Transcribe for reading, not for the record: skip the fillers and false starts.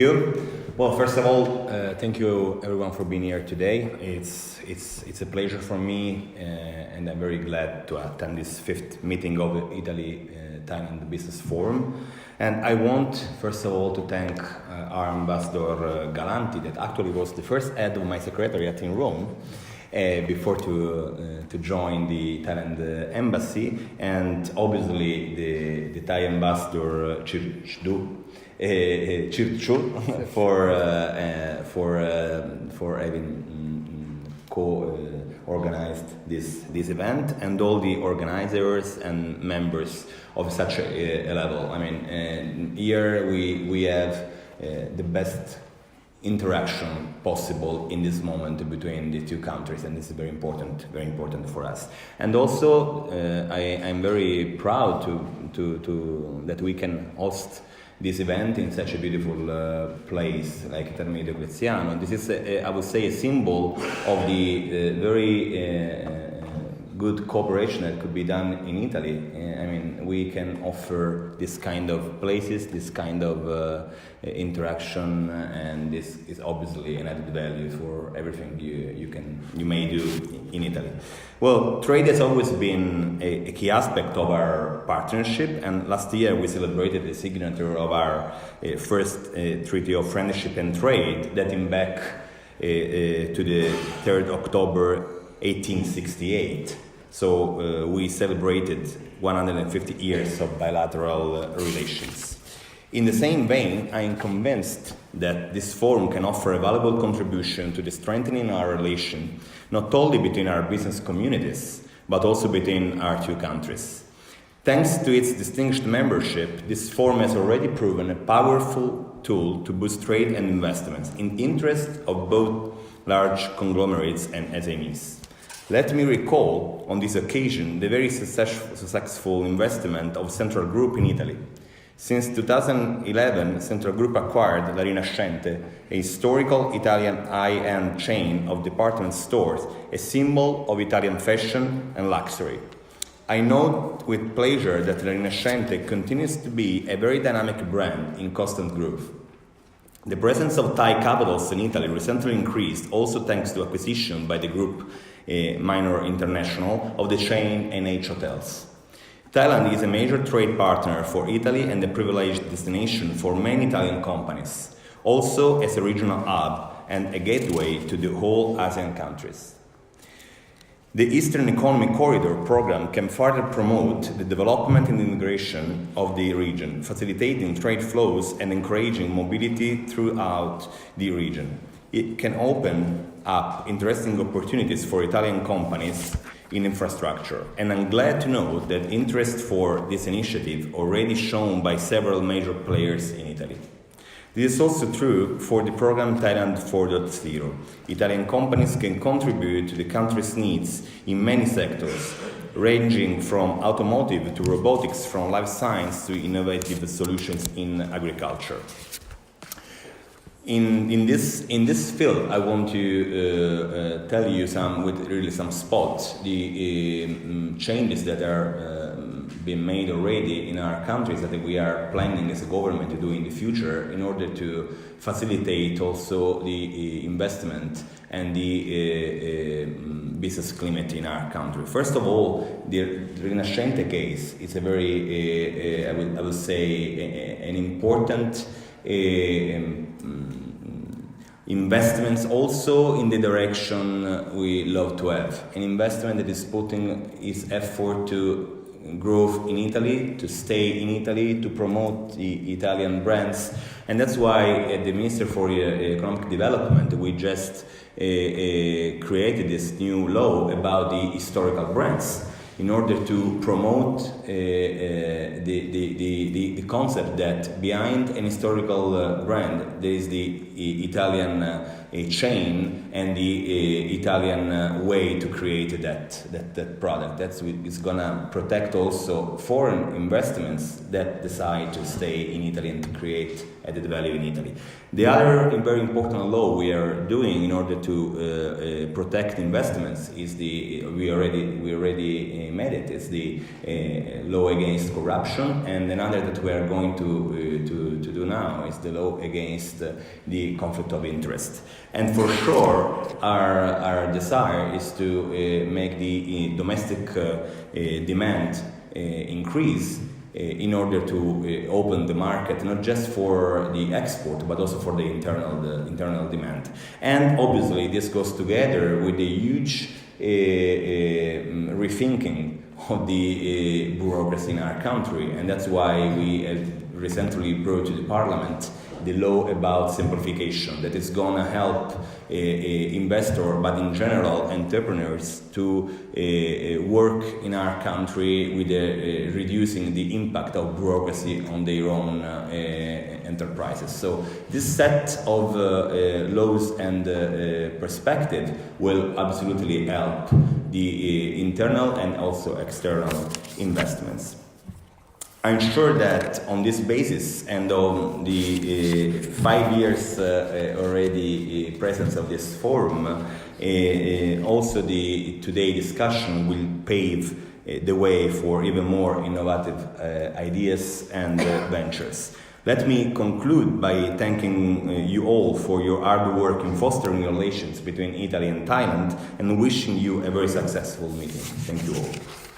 you. Well, first of all, thank you everyone for being here today. It's a pleasure for me, and I'm very glad to attend this fifth meeting of the Italy-Thailand Business Forum. And I want, first of all, to thank our ambassador Galanti, that actually was the first head of my secretariat in Rome before to join the Thailand embassy, and obviously the Thai ambassador Chirchu for having co-organized this event, and all the organizers and members of such a level. I mean, here we have the best interaction possible in this moment between the two countries, and this is very important for us. And also, I'm very proud to that we can host this event in such a beautiful place like Italy-Thailand. This is, I would say, a symbol of the very good cooperation that could be done in Italy. I mean, we can offer this kind of places, this kind of interaction, and this is obviously an added value for everything you may do in Italy. Well, trade has always been a key aspect of our partnership, and last year we celebrated the signature of our first Treaty of Friendship and Trade, dating back to the 3rd October 1868. So we celebrated 150 years of bilateral relations. In the same vein, I am convinced that this forum can offer a valuable contribution to the strengthening our relation, not only between our business communities, but also between our two countries. Thanks to its distinguished membership, this forum has already proven a powerful tool to boost trade and investments in the interest of both large conglomerates and SMEs. Let me recall, on this occasion, the very successful investment of Central Group in Italy. Since 2011, Central Group acquired La Rinascente, a historical Italian high-end chain of department stores, a symbol of Italian fashion and luxury. I note with pleasure that La Rinascente continues to be a very dynamic brand in constant growth. The presence of Thai capitals in Italy recently increased, also thanks to acquisition by the group Minor International of the chain NH Hotels. Thailand is a major trade partner for Italy and a privileged destination for many Italian companies, also as a regional hub and a gateway to the whole ASEAN countries. The Eastern Economic Corridor program can further promote the development and integration of the region, facilitating trade flows and encouraging mobility throughout the region. It can open up interesting opportunities for Italian companies in infrastructure, and I'm glad to know that interest for this initiative already shown by several major players in Italy. This is also true for the program Thailand 4.0. Italian companies can contribute to the country's needs in many sectors, ranging from automotive to robotics, from life science to innovative solutions in agriculture. In this field, I want to tell you some spots, the changes that are being made already in our countries that we are planning as a government to do in the future in order to facilitate also the investment and the business climate in our country. First of all, the Rinascente case is a very, I would say, an important investments also in the direction we love to have. An investment that is putting its effort to growth in Italy, to stay in Italy, to promote the Italian brands. And that's why the Minister for Economic Development, we just created this new law about the historical brands, in order to promote the concept that behind an historical brand there is the Italian chain and the Italian way to create that product. That's is gonna protect also foreign investments that decide to stay in Italy and to create added value in Italy. The other very important law we are doing in order to protect investments is we already made it. It's the law against corruption, and another that we are going to do now is the law against the conflict of interest. And for sure, our desire is to make the domestic demand increase in order to open the market, not just for the export, but also for the internal demand. And obviously, this goes together with a huge rethinking of the bureaucracy in our country, and that's why we recently brought to the Parliament the law about simplification that is going to help investors, but in general entrepreneurs, to work in our country with reducing the impact of bureaucracy on their own enterprises. So this set of laws and perspective will absolutely help the internal and also external investments. I'm sure that on this basis and on the 5 years already presence of this forum, also the today discussion will pave the way for even more innovative ideas and ventures. Let me conclude by thanking you all for your hard work in fostering relations between Italy and Thailand and wishing you a very successful meeting. Thank you all.